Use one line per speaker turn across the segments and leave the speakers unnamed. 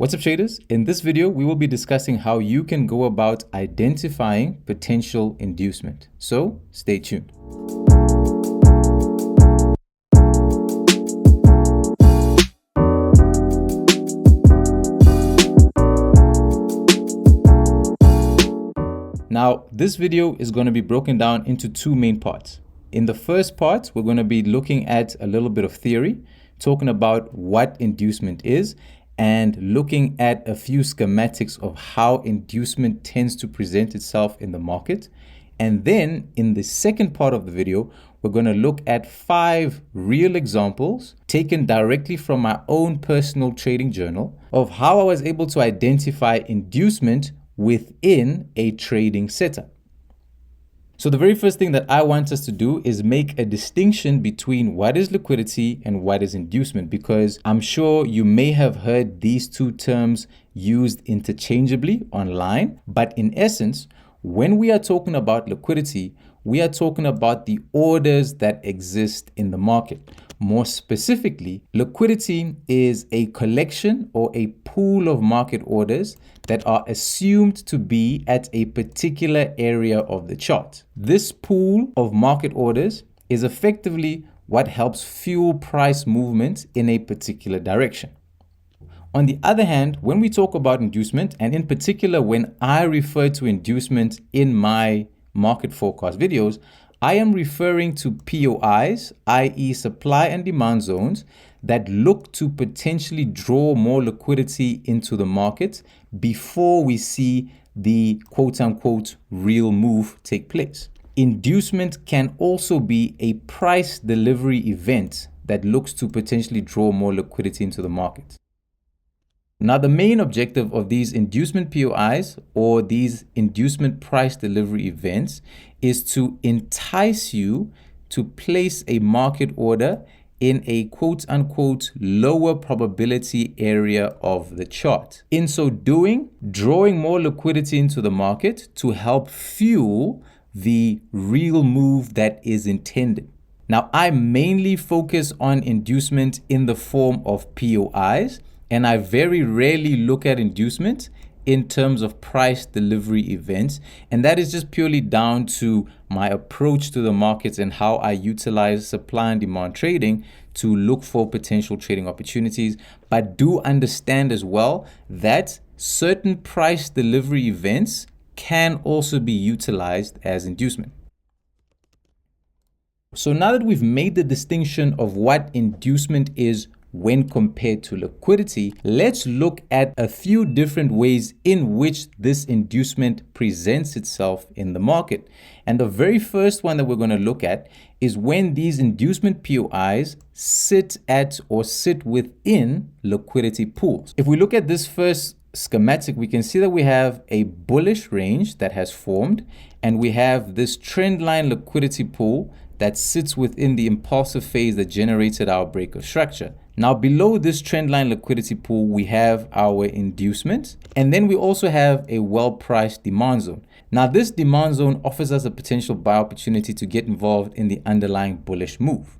What's up, traders? In this video, we will be discussing how you can go about identifying potential inducement. So stay tuned. Now, this video is going to be broken down into two main parts. In the first part, we're going to be looking at a little bit of theory, talking about what inducement is, and looking at a few schematics of how inducement tends to present itself in the market. And then in the second part of the video, we're going to look at 5 real examples taken directly from my own personal trading journal of how I was able to identify inducement within a trading setup. So the very first thing that I want us to do is make a distinction between what is liquidity and what is inducement, because I'm sure you may have heard these two terms used interchangeably online. But in essence, when we are talking about liquidity, we are talking about the orders that exist in the market. More specifically, liquidity is a collection or a pool of market orders that are assumed to be at a particular area of the chart. This pool of market orders is effectively what helps fuel price movement in a particular direction. On the other hand, when we talk about inducement, and in particular when I refer to inducement in my market forecast videos, I am referring to POIs, i.e. supply and demand zones, that look to potentially draw more liquidity into the market before we see the quote-unquote real move take place. Inducement can also be a price delivery event that looks to potentially draw more liquidity into the market. Now, the main objective of these inducement POIs or these inducement price delivery events is to entice you to place a market order in a quote-unquote lower probability area of the chart. In so doing, drawing more liquidity into the market to help fuel the real move that is intended. Now, I mainly focus on inducement in the form of POIs, and I very rarely look at inducement in terms of price delivery events. And that is just purely down to my approach to the markets and how I utilize supply and demand trading to look for potential trading opportunities. But do understand as well that certain price delivery events can also be utilized as inducement. So now that we've made the distinction of what inducement is when compared to liquidity, let's look at a few different ways in which this inducement presents itself in the market. And the very first one that we're going to look at is when these inducement POIs sit at or sit within liquidity pools. If we look at this first schematic, we can see that we have a bullish range that has formed, and we have this trend line liquidity pool that sits within the impulsive phase that generated our break of structure. Now, below this trendline liquidity pool, we have our inducement, and then we also have a well-priced demand zone. Now, this demand zone offers us a potential buy opportunity to get involved in the underlying bullish move.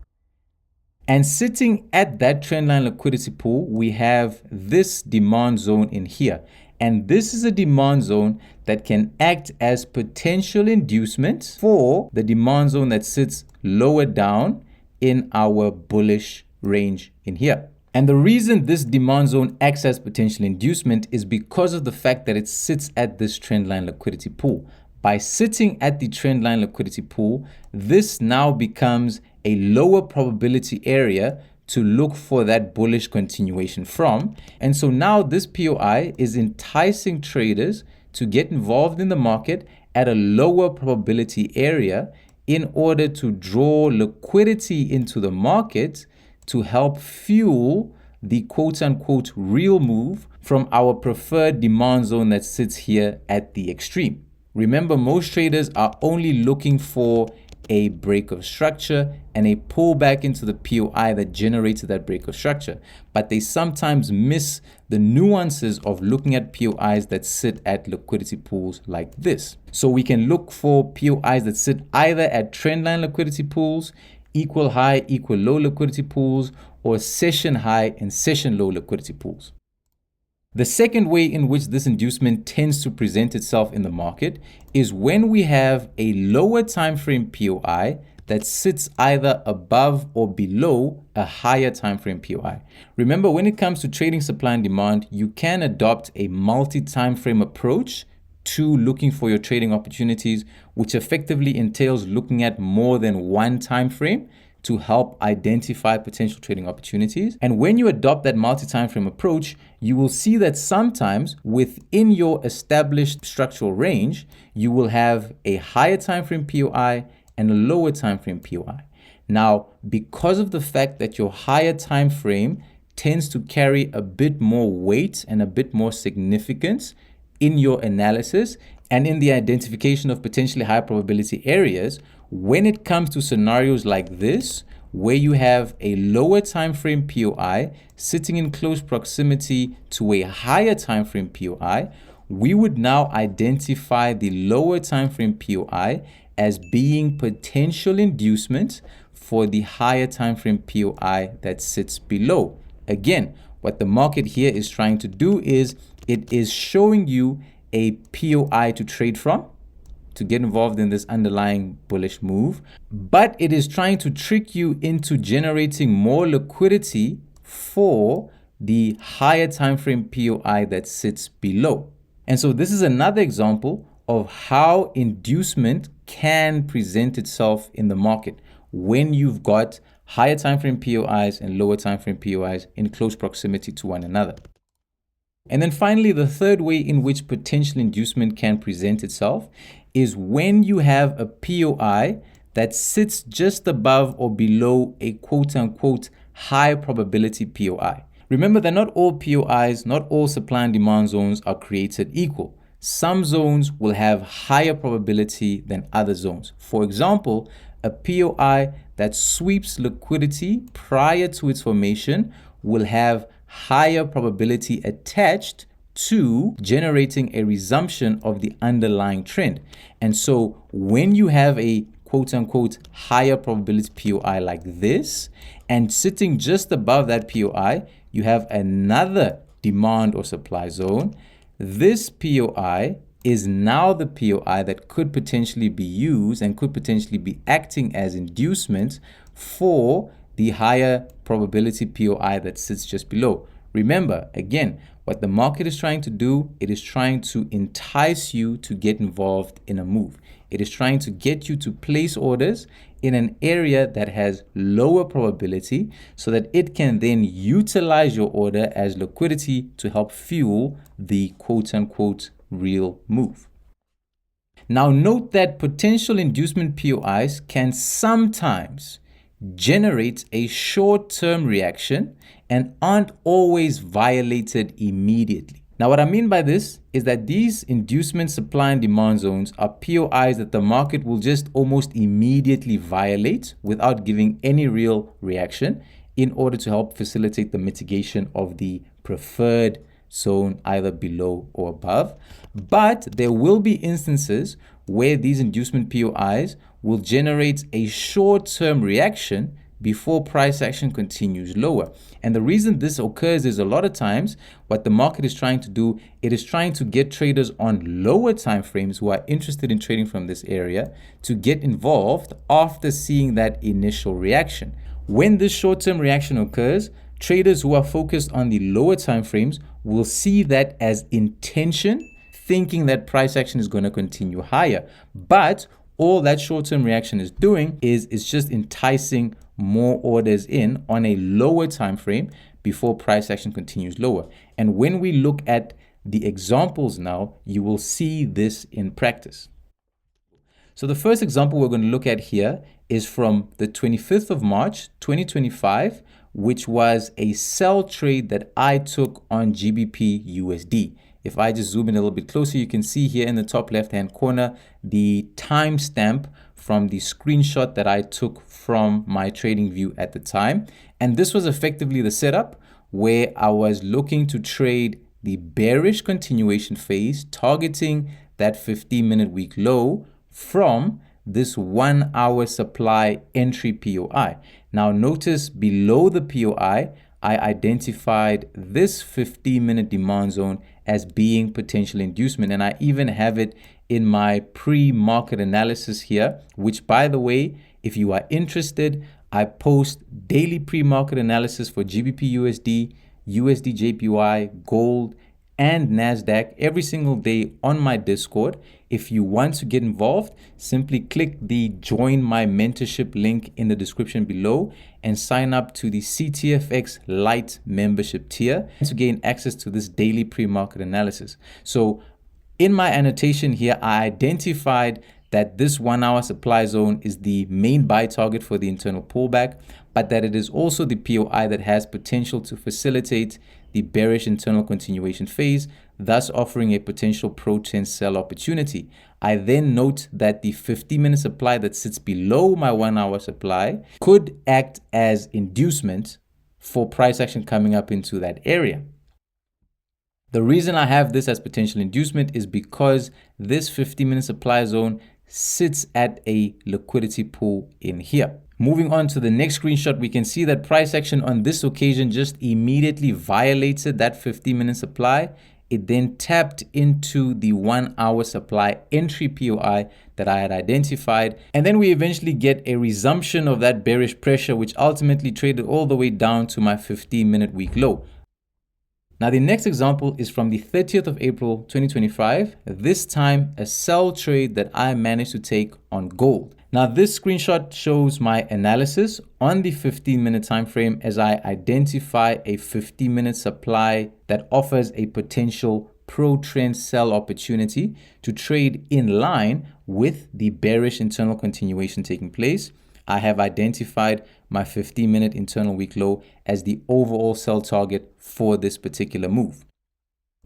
And sitting at that trendline liquidity pool, we have this demand zone in here. And this is a demand zone that can act as potential inducement for the demand zone that sits lower down in our bullish range in here. And the reason this demand zone acts as potential inducement is because of the fact that it sits at this trendline liquidity pool. By sitting at the trendline liquidity pool, this now becomes a lower probability area to look for that bullish continuation from. And so now this POI is enticing traders to get involved in the market at a lower probability area in order to draw liquidity into the market to help fuel the quote-unquote real move from our preferred demand zone that sits here at the extreme. Remember, most traders are only looking for a break of structure and a pullback into the POI that generated that break of structure, but they sometimes miss the nuances of looking at POIs that sit at liquidity pools like this. So we can look for POIs that sit either at trendline liquidity pools, equal high, equal low liquidity pools, or session high and session low liquidity pools. The second way in which this inducement tends to present itself in the market is when we have a lower time frame POI that sits either above or below a higher time frame POI. Remember, when it comes to trading supply and demand, you can adopt a multi-time frame approach to looking for your trading opportunities, which effectively entails looking at more than one time frame to help identify potential trading opportunities. And when you adopt that multi-time frame approach, you will see that sometimes within your established structural range, you will have a higher time frame POI and a lower time frame POI. Now, because of the fact that your higher time frame tends to carry a bit more weight and a bit more significance in your analysis and in the identification of potentially high probability areas, when it comes to scenarios like this, where you have a lower time frame POI sitting in close proximity to a higher time frame POI, we would now identify the lower time frame POI as being potential inducement for the higher time frame POI that sits below. Again, what the market here is trying to do is it is showing you a POI to trade from, to get involved in this underlying bullish move, but it is trying to trick you into generating more liquidity for the higher time frame POI that sits below. And so this is another example of how inducement can present itself in the market when you've got higher time frame POIs and lower time frame POIs in close proximity to one another. And then finally, the third way in which potential inducement can present itself is when you have a POI that sits just above or below a quote-unquote high probability POI. Remember that not all POIs, not all supply and demand zones are created equal. Some zones will have higher probability than other zones. For example, a POI that sweeps liquidity prior to its formation will have higher probability attached to generating a resumption of the underlying trend. And so when you have a quote-unquote higher probability POI like this, and sitting just above that POI, you have another demand or supply zone, this POI is now the POI that could potentially be used and could potentially be acting as inducement for the higher probability POI that sits just below. Remember, again, what the market is trying to do, it is trying to entice you to get involved in a move. It is trying to get you to place orders in an area that has lower probability so that it can then utilize your order as liquidity to help fuel the quote-unquote real move. Now note that potential inducement POIs can sometimes generate a short-term reaction and aren't always violated immediately. Now what I mean by this is that these inducement supply and demand zones are POIs that the market will just almost immediately violate without giving any real reaction in order to help facilitate the mitigation of the preferred zone either below or above. But there will be instances where these inducement POIs will generate a short-term reaction before price action continues lower. And the reason this occurs is a lot of times what the market is trying to do, it is trying to get traders on lower time frames who are interested in trading from this area to get involved after seeing that initial reaction. When this short-term reaction occurs, traders who are focused on the lower time frames will see that as intention, thinking that price action is going to continue higher. But all that short-term reaction is doing is just enticing more orders in on a lower time frame before price action continues lower. And when we look at the examples now, you will see this in practice. So the first example we're going to look at here is from the 25th of March, 2025, which was a sell trade that I took on GBP USD. If I just zoom in a little bit closer, you can see here in the top left-hand corner, the timestamp from the screenshot that I took from my trading view at the time. And this was effectively the setup where I was looking to trade the bearish continuation phase, targeting that 15-minute week low from this 1 hour supply entry POI. Now notice below the POI, I identified this 15-minute demand zone as being potential inducement. And I even have it in my pre-market analysis here, which, by the way, if you are interested, I post daily pre-market analysis for GBP USD, USD JPY, gold, and NASDAQ every single day on my Discord. If you want to get involved, simply click the join my mentorship link in the description below and sign up to the CTFX Lite membership tier to gain access to this daily pre-market analysis. So in my annotation here, I identified that this 1 hour supply zone is the main buy target for the internal pullback, but that it is also the POI that has potential to facilitate the bearish internal continuation phase, thus offering a potential pro-trend sell opportunity. I then note that the 50-minute supply that sits below my 1 hour supply could act as inducement for price action coming up into that area. The reason I have this as potential inducement is because this 50-minute supply zone sits at a liquidity pool in here. Moving on to the next screenshot, we can see that price action on this occasion just immediately violated that 50-minute supply. It then tapped into the 1 hour supply entry POI that I had identified. And then we eventually get a resumption of that bearish pressure, which ultimately traded all the way down to my 15-minute week low. Now, the next example is from the 30th of April, 2025, this time a sell trade that I managed to take on gold. Now, this screenshot shows my analysis on the 15-minute time frame as I identify a 50-minute supply that offers a potential pro-trend sell opportunity to trade in line with the bearish internal continuation taking place. I have identified my 15-minute internal week low as the overall sell target for this particular move.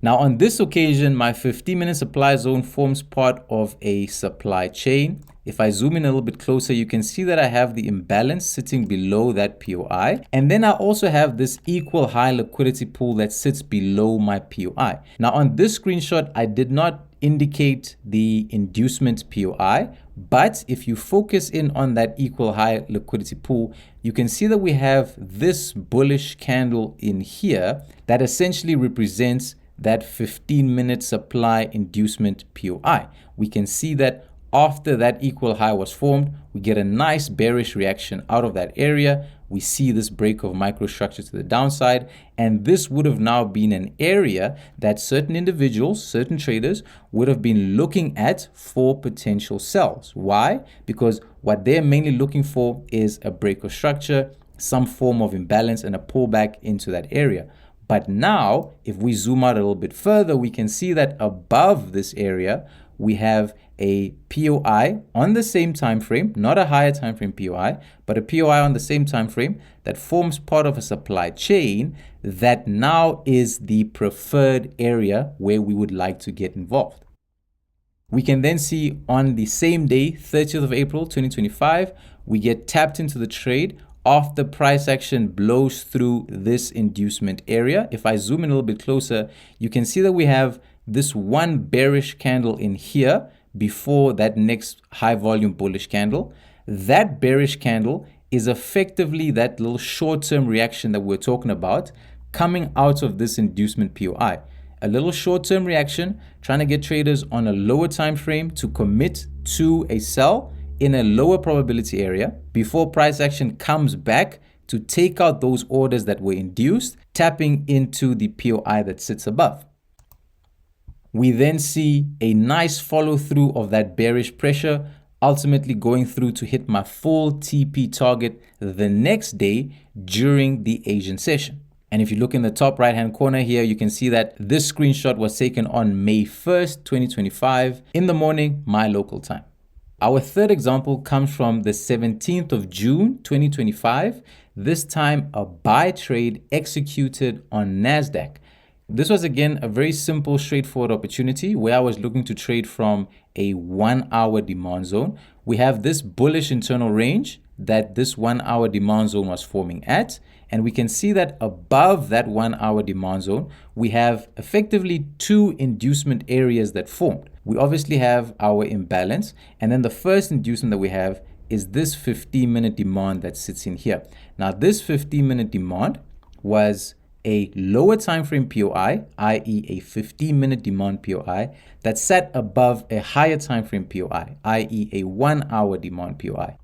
Now, on this occasion, my 15-minute supply zone forms part of a supply chain. If I zoom in a little bit closer, you can see that I have the imbalance sitting below that POI. And then I also have this equal high liquidity pool that sits below my POI. Now, on this screenshot, I did not indicate the inducement POI, but if you focus in on that equal high liquidity pool, you can see that we have this bullish candle in here that essentially represents that 15-minute supply inducement POI. We can see that after that equal high was formed, we get a nice bearish reaction out of that area. We see this break of microstructure to the downside, and this would have now been an area that certain individuals, certain traders would have been looking at for potential sells. Why? Because what they're mainly looking for is a break of structure, some form of imbalance, and a pullback into that area. But now, if we zoom out a little bit further, we can see that above this area, we have a POI on the same time frame, not a higher time frame POI, but a POI on the same time frame that forms part of a supply chain that now is the preferred area where we would like to get involved. We can then see on the same day, 30th of April, 2025, we get tapped into the trade after price action blows through this inducement area. If I zoom in a little bit closer, you can see that we have this one bearish candle in here before that next high volume bullish candle. That bearish candle is effectively that little short-term reaction that we're talking about coming out of this inducement POI. A little short-term reaction trying to get traders on a lower time frame to commit to a sell in a lower probability area before price action comes back to take out those orders that were induced, tapping into the POI that sits above. We then see a nice follow through of that bearish pressure, ultimately going through to hit my full TP target the next day during the Asian session. And if you look in the top right hand corner here, you can see that this screenshot was taken on May 1st, 2025 in the morning, my local time. Our third example comes from the 17th of June, 2025. This time a buy trade executed on NASDAQ. This was again a very simple, straightforward opportunity where I was looking to trade from a 1 hour demand zone. We have this bullish internal range that this 1 hour demand zone was forming at. And we can see that above that 1 hour demand zone, we have effectively two inducement areas that formed. We obviously have our imbalance. And then the first inducement that we have is this 15-minute demand that sits in here. Now, this 15-minute demand was a lower time frame POI, i.e. a 15-minute demand POI, that sat above a higher time frame POI, i.e. a 1-hour demand POI.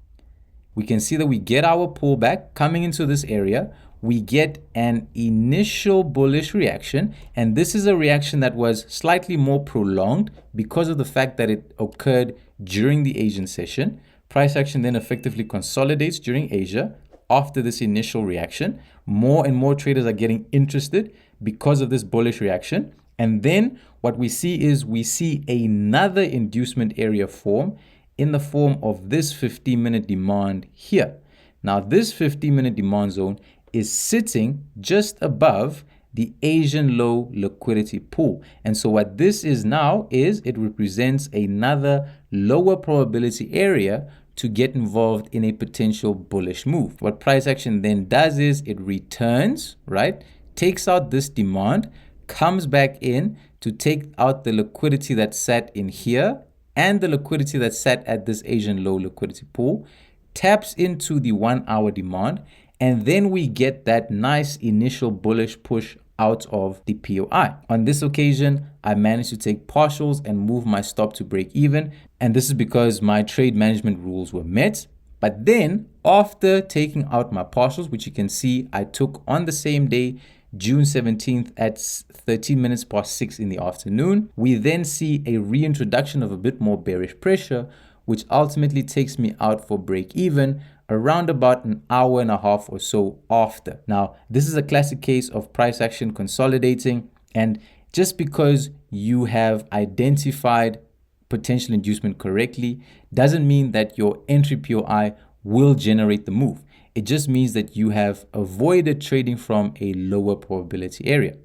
We can see that we get our pullback coming into this area. We get an initial bullish reaction, and this is a reaction that was slightly more prolonged because of the fact that it occurred during the Asian session. Price action then effectively consolidates during Asia. After this initial reaction, more and more traders are getting interested because of this bullish reaction. And then what we see is we see another inducement area form in the form of this 15-minute demand here. Now, this 15-minute demand zone is sitting just above the Asian low liquidity pool. And so what this is now is it represents another lower probability area to get involved in a potential bullish move. What price action then does is it returns, right? Takes out this demand, comes back in to take out the liquidity that sat in here and the liquidity that sat at this Asian low liquidity pool, taps into the 1-hour demand, and then we get that nice initial bullish push out of the POI. On this occasion, I managed to take partials and move my stop to break even. And this is because my trade management rules were met. But then after taking out my partials, which you can see I took on the same day, June 17th at 13 minutes past 6 in the afternoon, we then see a reintroduction of a bit more bearish pressure, which ultimately takes me out for break even around about an hour and a half or so after. Now, this is a classic case of price action consolidating, and just because you have identified potential inducement correctly doesn't mean that your entry POI will generate the move. It just means that you have avoided trading from a lower probability area.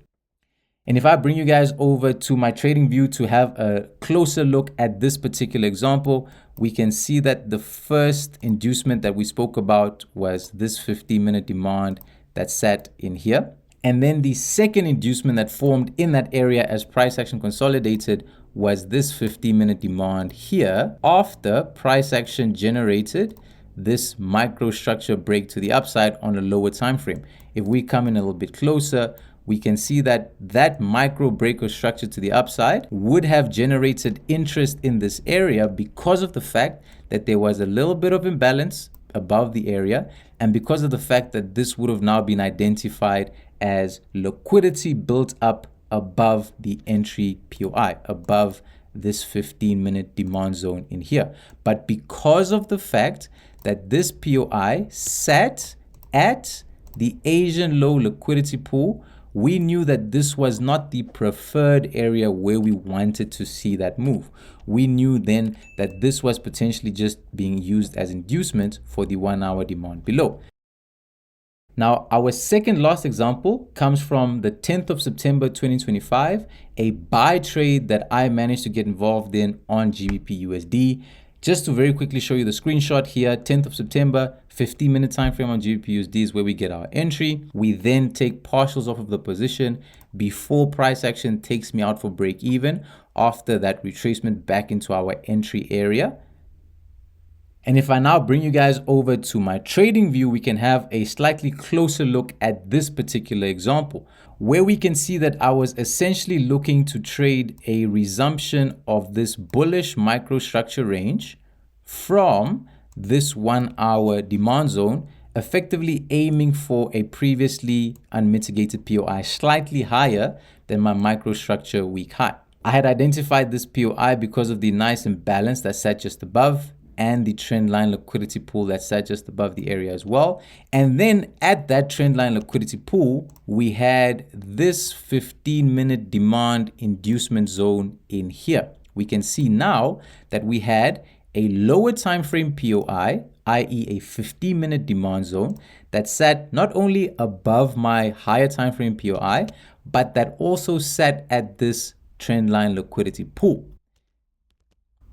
And if I bring you guys over to my trading view to have a closer look at this particular example, we can see that the first inducement that we spoke about was this 15-minute demand that sat in here. And then the second inducement that formed in that area as price action consolidated was this 15-minute demand here after price action generated this microstructure break to the upside on a lower time frame. If we come in a little bit closer, we can see that that micro breaker structure to the upside would have generated interest in this area because of the fact that there was a little bit of imbalance above the area, and because of the fact that this would have now been identified as liquidity built up above the entry POI, above this 15-minute demand zone in here. But because of the fact that this POI sat at the Asian low liquidity pool, we knew that this was not the preferred area where we wanted to see that move. We knew then that this was potentially just being used as inducement for the 1-hour demand below. Now, our second last example comes from the 10th of September 2025, a buy trade that I managed to get involved in on GBP USD. Just to very quickly show you the screenshot here, 10th of September, 15-minute time frame on GBP USD is where we get our entry. We then take partials off of the position before price action takes me out for break even after that retracement back into our entry area. And if I now bring you guys over to my trading view, we can have a slightly closer look at this particular example, where we can see that I was essentially looking to trade a resumption of this bullish microstructure range from this 1-hour demand zone, effectively aiming for a previously unmitigated POI slightly higher than my microstructure week high. I had identified this POI because of the nice imbalance that sat just above and the trend line liquidity pool that sat just above the area as well. And then at that trend line liquidity pool, we had this 15-minute demand inducement zone in here. We can see now that we had a lower time frame POI, i.e. a 15-minute demand zone that sat not only above my higher time frame POI, but that also sat at this trend line liquidity pool.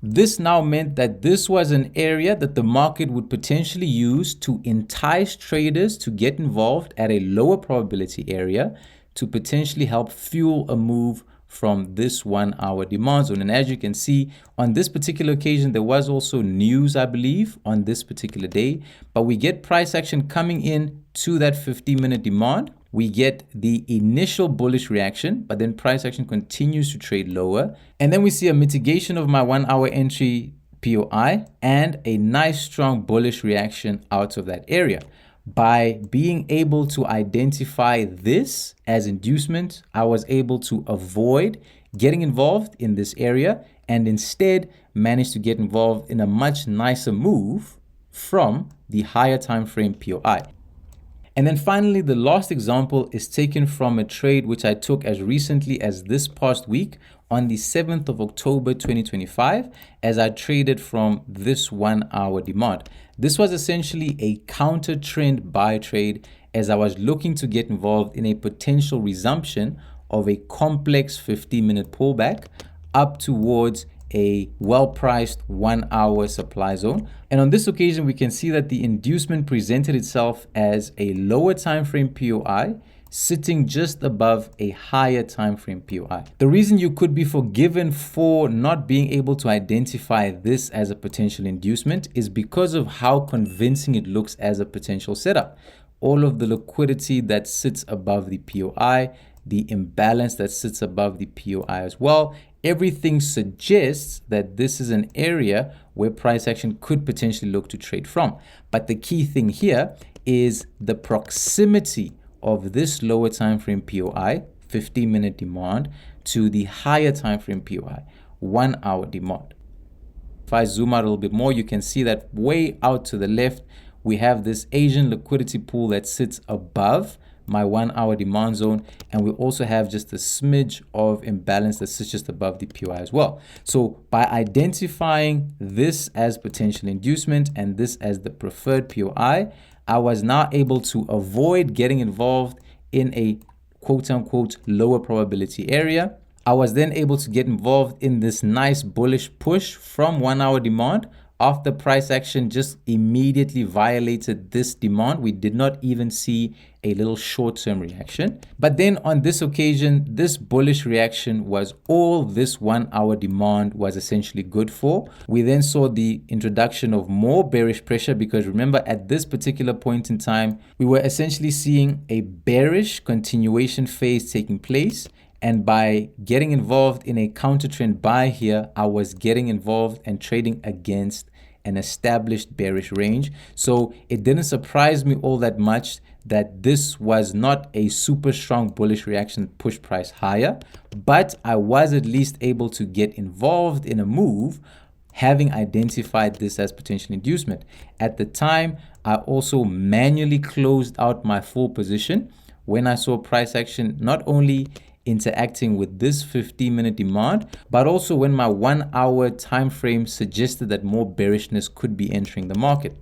This now meant that this was an area that the market would potentially use to entice traders to get involved at a lower probability area to potentially help fuel a move from this 1-hour demand zone. And as you can see, on this particular occasion, there was also news, I believe, on this particular day, but we get price action coming in to that 15-minute demand. we get the initial bullish reaction, but then price action continues to trade lower. And then we see a mitigation of my 1 hour entry POI and a nice strong bullish reaction out of that area. By being able to identify this as inducement, I was able to avoid getting involved in this area and instead managed to get involved in a much nicer move from the higher time frame POI. And then finally, the last example is taken from a trade which I took as recently as this past week on the 7th of October 2025, as I traded from this 1 hour demand. This was essentially a counter trend buy trade, as I was looking to get involved in a potential resumption of a complex 15-minute pullback up towards a well-priced 1 hour supply zone. And on this occasion, we can see that the inducement presented itself as a lower time frame POI sitting just above a higher time frame POI. The reason you could be forgiven for not being able to identify this as a potential inducement is because of how convincing it looks as a potential setup. All of the liquidity that sits above the POI, the imbalance that sits above the POI as well, everything suggests that this is an area where price action could potentially look to trade from. But the key thing here is the proximity of this lower time frame POI, 15-minute demand, to the higher time frame POI, 1 hour demand. If I zoom out a little bit more, you can see that way out to the left, we have this Asian liquidity pool that sits above my 1 hour demand zone, and we also have just a smidge of imbalance that sits just above the POI as well. So by identifying this as potential inducement and this as the preferred POI, I was now able to avoid getting involved in a quote-unquote lower probability area. I was then able to get involved in this nice bullish push from 1 hour demand. After price action just immediately violated this demand, we did not even see a little short-term reaction. But then on this occasion, this bullish reaction was all this 1 hour demand was essentially good for. We then saw the introduction of more bearish pressure, because remember, at this particular point in time, we were essentially seeing a bearish continuation phase taking place. And by getting involved in a counter trend buy here, I was getting involved and trading against an established bearish range. So it didn't surprise me all that much that this was not a super strong bullish reaction that pushed price higher, but I was at least able to get involved in a move having identified this as potential inducement. At the time, I also manually closed out my full position when I saw price action not only interacting with this 15-minute demand, but also when my 1 hour time frame suggested that more bearishness could be entering the market.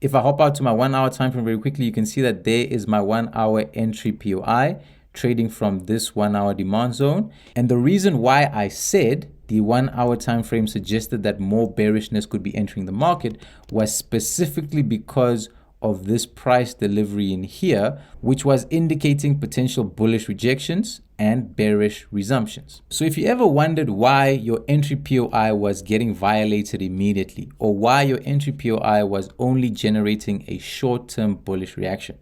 If I hop out to my 1 hour time frame very quickly, you can see that there is my 1 hour entry POI trading from this 1 hour demand zone. And the reason why I said the 1 hour time frame suggested that more bearishness could be entering the market was specifically because of this price delivery in here, which was indicating potential bullish rejections and bearish resumptions. So if you ever wondered why your entry POI was getting violated immediately, or why your entry POI was only generating a short-term bullish reaction,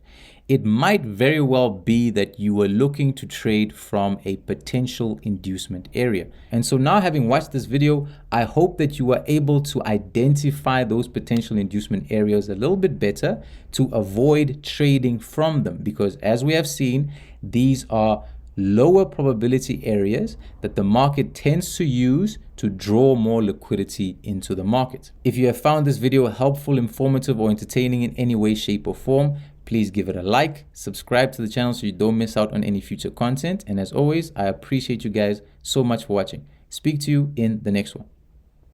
it might very well be that you were looking to trade from a potential inducement area. And so now, having watched this video, I hope that you were able to identify those potential inducement areas a little bit better to avoid trading from them, because as we have seen, these are lower probability areas that the market tends to use to draw more liquidity into the market. If you have found this video helpful, informative, or entertaining in any way, shape, or form, please give it a like, subscribe to the channel so you don't miss out on any future content. And as always, I appreciate you guys so much for watching. Speak to you in the next one.